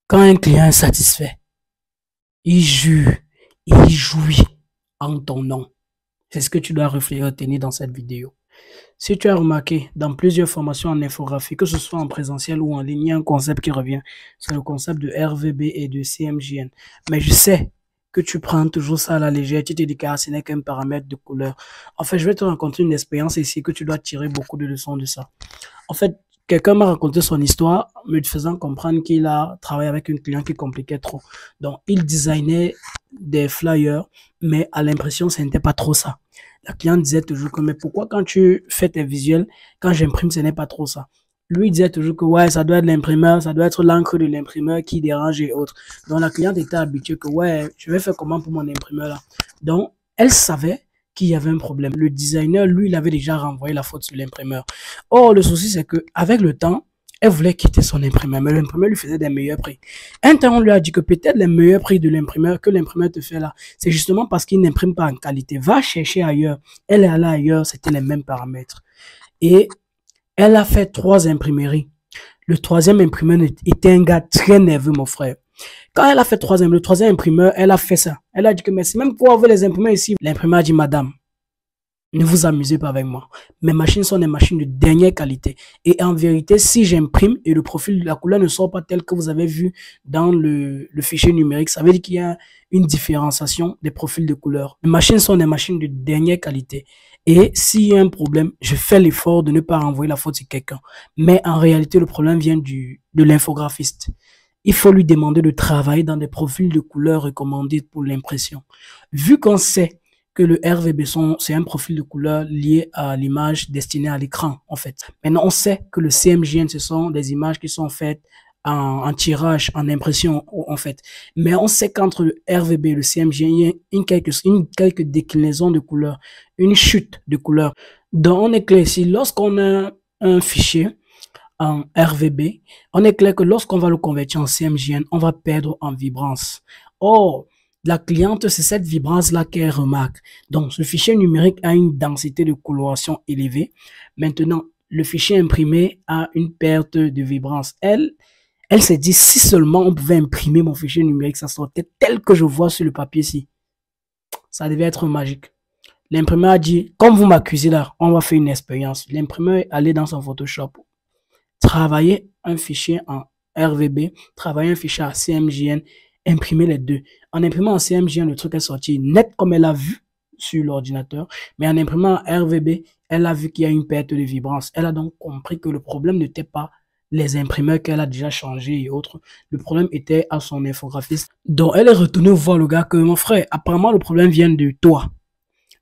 Quand un client est satisfait, il jure, il jouit en ton nom. C'est ce que tu dois retenir dans cette vidéo. Si tu as remarqué, dans plusieurs formations en infographie, que ce soit en présentiel ou en ligne, il y a un concept qui revient. C'est le concept de RVB et de CMJN. Mais je sais que tu prends toujours ça à la légère. Tu te dis que ce n'est qu'un paramètre de couleur. En fait, je vais te raconter une expérience ici que tu dois tirer beaucoup de leçons de ça. En fait, quelqu'un m'a raconté son histoire, me faisant comprendre qu'il a travaillé avec un client qui compliquait trop. Donc, il designait des flyers, mais à l'impression, ce n'était pas trop ça. La cliente disait toujours que, mais pourquoi quand tu fais tes visuels, quand j'imprime, ce n'est pas trop ça. Lui disait toujours que, ouais, ça doit être l'imprimeur, ça doit être l'encre de l'imprimeur qui dérange et autres. Donc, la cliente était habituée que, ouais, je vais faire comment pour mon imprimeur là. Donc, elle savait qu'il y avait un problème. Le designer, lui, il avait déjà renvoyé la faute sur l'imprimeur. Or, le souci, c'est que avec le temps, elle voulait quitter son imprimeur, mais l'imprimeur lui faisait des meilleurs prix. Un temps, on lui a dit que peut-être les meilleurs prix de l'imprimeur que l'imprimeur te fait là, c'est justement parce qu'il n'imprime pas en qualité. Va chercher ailleurs. Elle est allée ailleurs, c'était les mêmes paramètres. Et elle a fait 3 imprimeries. Le troisième imprimeur était un gars très nerveux, mon frère. Quand elle a fait le troisième imprimeur, elle a fait ça. Elle a dit que merci, même pour avoir les imprimeurs ici. L'imprimeur a dit, madame, ne vous amusez pas avec moi. Mes machines sont des machines de dernière qualité. Et en vérité, si j'imprime et le profil de la couleur ne sort pas tel que vous avez vu dans le fichier numérique, ça veut dire qu'il y a une différenciation des profils de couleurs. Les machines sont des machines de dernière qualité. Et s'il y a un problème, je fais l'effort de ne pas renvoyer la faute sur quelqu'un. Mais en réalité, le problème vient de l'infographiste. Il faut lui demander de travailler dans des profils de couleurs recommandés pour l'impression. Vu qu'on sait que le RVB, c'est un profil de couleur lié à l'image destinée à l'écran, en fait. Maintenant, on sait que le CMJN, ce sont des images qui sont faites en tirage, en impression, en fait. Mais on sait qu'entre le RVB et le CMJN, il y a quelques déclinaisons de couleurs, une chute de couleurs. Donc, on est clair ici, lorsqu'on a un fichier en RVB, on est clair que lorsqu'on va le convertir en CMJN, on va perdre en vibrance. Or, la cliente, c'est cette vibrance-là qu'elle remarque. Donc, ce fichier numérique a une densité de coloration élevée. Maintenant, le fichier imprimé a une perte de vibrance. Elle s'est dit, si seulement on pouvait imprimer mon fichier numérique, ça sortait tel que je vois sur le papier-ci. Ça devait être magique. L'imprimeur a dit, comme vous m'accusez là, on va faire une expérience. L'imprimeur est allé dans son Photoshop, travailler un fichier en RVB, travailler un fichier en CMJN, imprimer les deux. En imprimant en CMJN, le truc est sorti net comme elle a vu sur l'ordinateur, mais en imprimant en RVB, elle a vu qu'il y a une perte de vibrance. Elle a donc compris que le problème n'était pas les imprimeurs qu'elle a déjà changés et autres. Le problème était à son infographiste. Donc, elle est retournée voir le gars que, mon frère, apparemment, le problème vient de toi,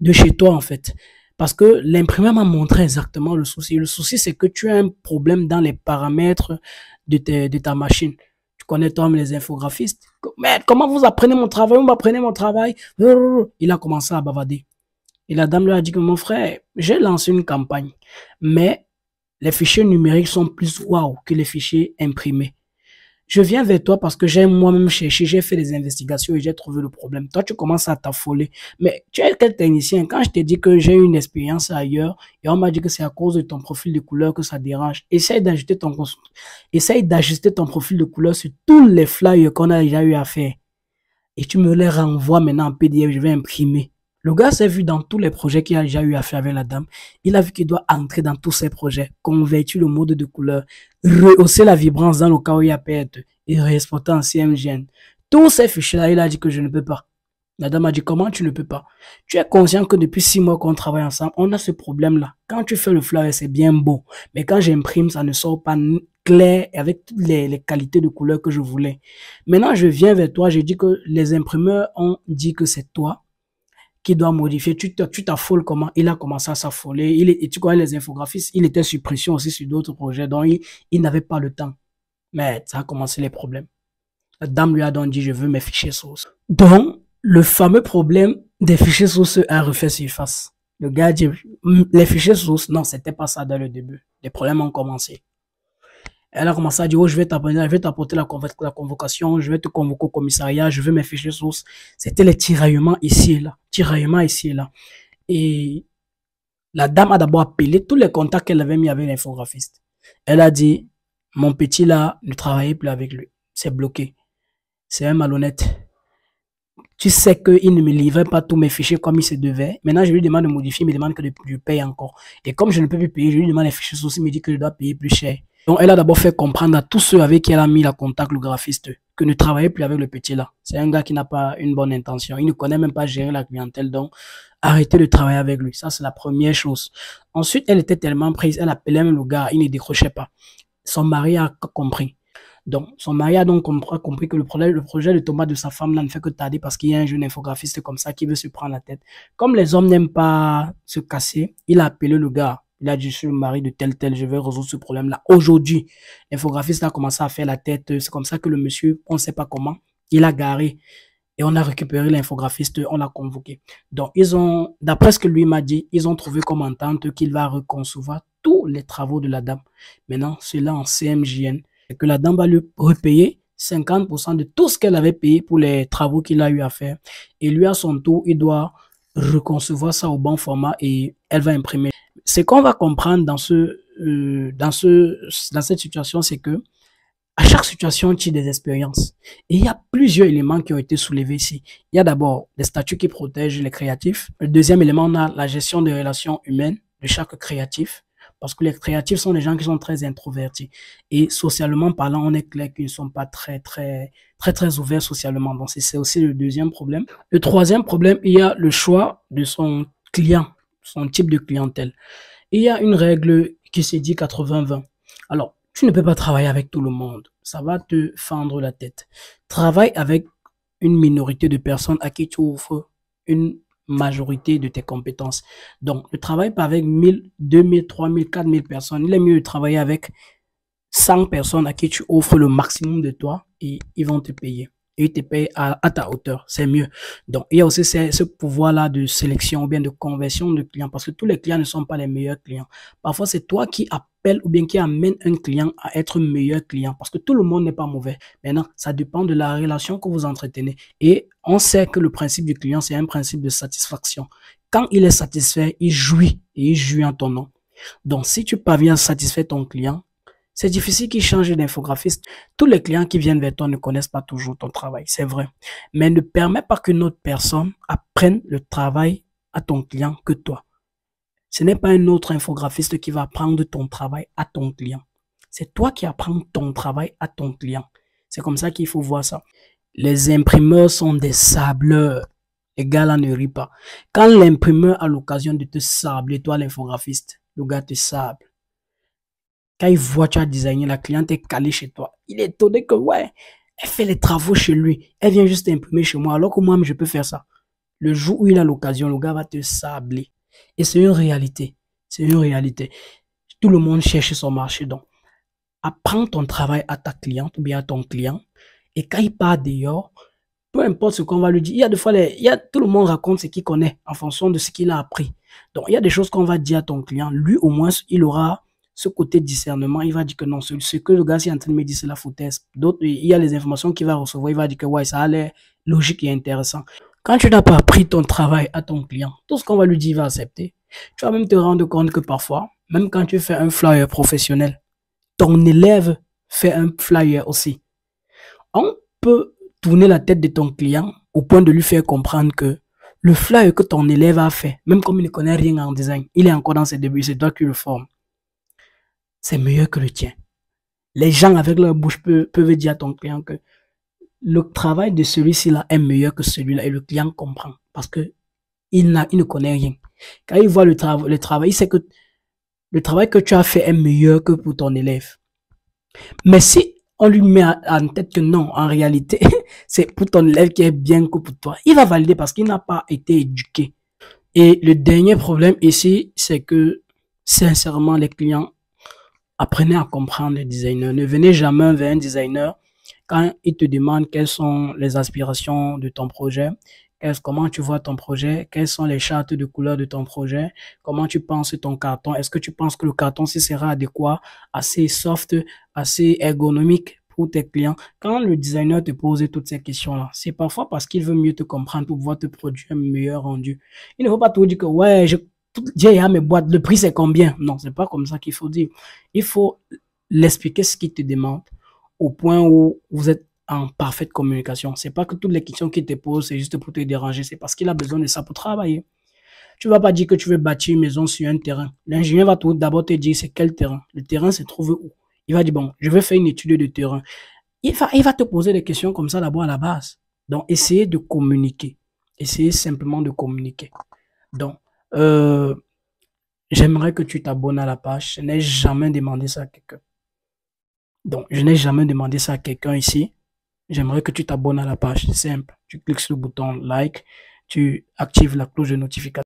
de chez toi, en fait. Parce que l'imprimeur m'a montré exactement le souci. Le souci, c'est que tu as un problème dans les paramètres de ta machine. Tu connais toi les infographistes. Mais comment vous apprenez mon travail? Vous m'apprenez mon travail? Il a commencé à bavader. Et la dame lui a dit que mon frère, j'ai lancé une campagne. Mais les fichiers numériques sont plus waouh que les fichiers imprimés. Je viens vers toi parce que j'ai moi-même cherché, j'ai fait des investigations et j'ai trouvé le problème. Toi, tu commences à t'affoler. Mais tu es quel technicien? Quand je t'ai dit que j'ai eu une expérience ailleurs et on m'a dit que c'est à cause de ton profil de couleur que ça dérange, essaye d'ajuster ton profil de couleur sur tous les flyers qu'on a déjà eu à faire. Et tu me les renvoies maintenant en PDF, je vais imprimer. Le gars s'est vu dans tous les projets qu'il a déjà eu à faire avec la dame. Il a vu qu'il doit entrer dans tous ces projets, convertir le mode de couleur, rehausser la vibrance dans le cas où il y a perte et réexporter en CMJN. Tous ces fichiers-là, il a dit que je ne peux pas. La dame a dit, comment tu ne peux pas? Tu es conscient que depuis 6 mois qu'on travaille ensemble, on a ce problème-là. Quand tu fais le flyer, c'est bien beau. Mais quand j'imprime, ça ne sort pas clair avec toutes les qualités de couleur que je voulais. Maintenant, je viens vers toi, j'ai dit que les imprimeurs ont dit que c'est toi qui doit modifier. Tu t'affoles comment? Il a commencé à s'affoler. Et tu connais les infographistes, il était sur pression aussi sur d'autres projets, donc il n'avait pas le temps. Mais ça a commencé les problèmes. La dame lui a donc dit, je veux mes fichiers sources. Donc, le fameux problème des fichiers sources a refait surface. Le gars dit, les fichiers sources, non, c'était pas ça dans le début. Les problèmes ont commencé. Elle a commencé à dire, oh, je vais t'apporter la convocation, je vais te convoquer au commissariat, je veux mes fichiers sources. C'était les tiraillements ici et là. Tiraillements ici et là. Et la dame a d'abord appelé tous les contacts qu'elle avait mis avec l'infographiste. Elle a dit, mon petit là, ne travaillez plus avec lui. c'est bloqué. C'est un malhonnête. Tu sais qu'il ne me livrait pas tous mes fichiers comme il se devait. Maintenant, je lui demande de modifier, il me demande que je paye encore. Et comme je ne peux plus payer, je lui demande les fichiers sources, il me dit que je dois payer plus cher. Donc, elle a d'abord fait comprendre à tous ceux avec qui elle a mis la contact, le graphiste, que ne travaillez plus avec le petit là. C'est un gars qui n'a pas une bonne intention. Il ne connaît même pas gérer la clientèle. Donc, arrêtez de travailler avec lui. Ça, c'est la première chose. Ensuite, elle était tellement prise, elle appelait même le gars, il ne décrochait pas. Son mari a compris. Donc, son mari a donc compris que le projet de tomate de sa femme là ne fait que tarder parce qu'il y a un jeune infographiste comme ça qui veut se prendre la tête. Comme les hommes n'aiment pas se casser, il a appelé le gars. Il a dit, je suis le mari de tel, je vais résoudre ce problème-là. Aujourd'hui, l'infographiste a commencé à faire la tête. C'est comme ça que le monsieur, on ne sait pas comment, il a garé. Et on a récupéré l'infographiste, on l'a convoqué. Donc, d'après ce que lui m'a dit, ils ont trouvé comme entente qu'il va reconcevoir tous les travaux de la dame. Maintenant, cela en CMJN. Et que la dame va lui repayer 50% de tout ce qu'elle avait payé pour les travaux qu'il a eu à faire. Et lui, à son tour, il doit reconcevoir ça au bon format et elle va imprimer. Ce qu'on va comprendre dans cette situation, c'est que à chaque situation, tu as des expériences. Et il y a plusieurs éléments qui ont été soulevés ici. Il y a d'abord des statuts qui protègent les créatifs. Le deuxième élément, on a la gestion des relations humaines de chaque créatif. Parce que les créatifs sont des gens qui sont très introvertis. Et socialement parlant, on est clair qu'ils ne sont pas très ouverts socialement. Donc, c'est aussi le deuxième problème. Le troisième problème, il y a le choix de son client, son type de clientèle. Il y a une règle qui se dit 80-20. Alors, tu ne peux pas travailler avec tout le monde. Ça va te fendre la tête. Travaille avec une minorité de personnes à qui tu offres une majorité de tes compétences. Donc, ne travaille pas avec 1000, 2000, 3000, 4000 personnes. Il est mieux de travailler avec 100 personnes à qui tu offres le maximum de toi et ils vont te payer. Et ils te payent à ta hauteur. C'est mieux. Donc, il y a aussi ce pouvoir-là de sélection ou bien de conversion de clients parce que tous les clients ne sont pas les meilleurs clients. Parfois, c'est toi qui appelle ou bien qui amène un client à être meilleur client parce que tout le monde n'est pas mauvais. Maintenant, ça dépend de la relation que vous entretenez. Et on sait que le principe du client, c'est un principe de satisfaction. Quand il est satisfait, il jouit et il jouit en ton nom. Donc, si tu parviens à satisfaire ton client, c'est difficile qu'il change d'infographiste. Tous les clients qui viennent vers toi ne connaissent pas toujours ton travail, c'est vrai. Mais ne permets pas qu'une autre personne apprenne le travail à ton client que toi. Ce n'est pas un autre infographiste qui va apprendre ton travail à ton client. C'est toi qui apprends ton travail à ton client. C'est comme ça qu'il faut voir ça. Les imprimeurs sont des sableurs. Les gars là ne rient pas. Quand l'imprimeur a l'occasion de te sabler, toi l'infographiste, le gars te sable. Quand il voit que tu as designé, la cliente est calée chez toi. Il est étonné que, ouais, elle fait les travaux chez lui. Elle vient juste imprimer chez moi, alors que moi, je peux faire ça. Le jour où il a l'occasion, le gars va te sabler. Et c'est une réalité. C'est une réalité. Tout le monde cherche son marché. Donc, apprends ton travail à ta cliente ou bien à ton client. Et quand il part dehors, peu importe ce qu'on va lui dire, il y a des fois, tout le monde raconte ce qu'il connaît en fonction de ce qu'il a appris. Donc, il y a des choses qu'on va dire à ton client. Lui, au moins, il aura ce côté discernement, il va dire que non, ce que le gars est en train de me dire, c'est la foutaise. D'autres, il y a les informations qu'il va recevoir, il va dire que ouais, ça a l'air logique et intéressant. Quand tu n'as pas appris ton travail à ton client, tout ce qu'on va lui dire, il va accepter. Tu vas même te rendre compte que parfois, même quand tu fais un flyer professionnel, ton élève fait un flyer aussi. On peut tourner la tête de ton client au point de lui faire comprendre que le flyer que ton élève a fait, même comme il ne connaît rien en design, il est encore dans ses débuts, c'est toi qui le formes. C'est meilleur que le tien. Les gens avec leur bouche peuvent dire à ton client que le travail de celui-ci là est meilleur que celui-là et le client comprend parce que il ne connaît rien. Quand il voit le travail, il sait que le travail que tu as fait est meilleur que pour ton élève. Mais si on lui met en tête que non, en réalité, c'est pour ton élève qui est bien que pour toi, il va valider parce qu'il n'a pas été éduqué. Et le dernier problème ici, c'est que sincèrement, les clients apprenez à comprendre les designers. Ne venez jamais vers un designer quand il te demande quelles sont les aspirations de ton projet, comment tu vois ton projet, quelles sont les chartes de couleur de ton projet, comment tu penses ton carton, est-ce que tu penses que le carton sera adéquat, assez soft, assez ergonomique pour tes clients. Quand le designer te pose toutes ces questions-là, c'est parfois parce qu'il veut mieux te comprendre pour pouvoir te produire un meilleur rendu. Il ne faut pas te dire que ouais, j'ai mes boîtes, le prix c'est combien? Non, c'est pas comme ça qu'il faut dire. Il faut l'expliquer ce qu'il te demande au point où vous êtes en parfaite communication. C'est pas que toutes les questions qu'il te pose, c'est juste pour te déranger. C'est parce qu'il a besoin de ça pour travailler. Tu vas pas dire que tu veux bâtir une maison sur un terrain. L'ingénieur va d'abord te dire c'est quel terrain. Le terrain se trouve où? Il va dire bon, je vais faire une étude de terrain. Il va te poser des questions comme ça d'abord à la base. Donc, essayez de communiquer. Essayez simplement de communiquer. Donc, j'aimerais que tu t'abonnes à la page. Je n'ai jamais demandé ça à quelqu'un. Donc, je n'ai jamais demandé ça à quelqu'un ici. J'aimerais que tu t'abonnes à la page. C'est simple. Tu cliques sur le bouton like, tu actives la cloche de notification.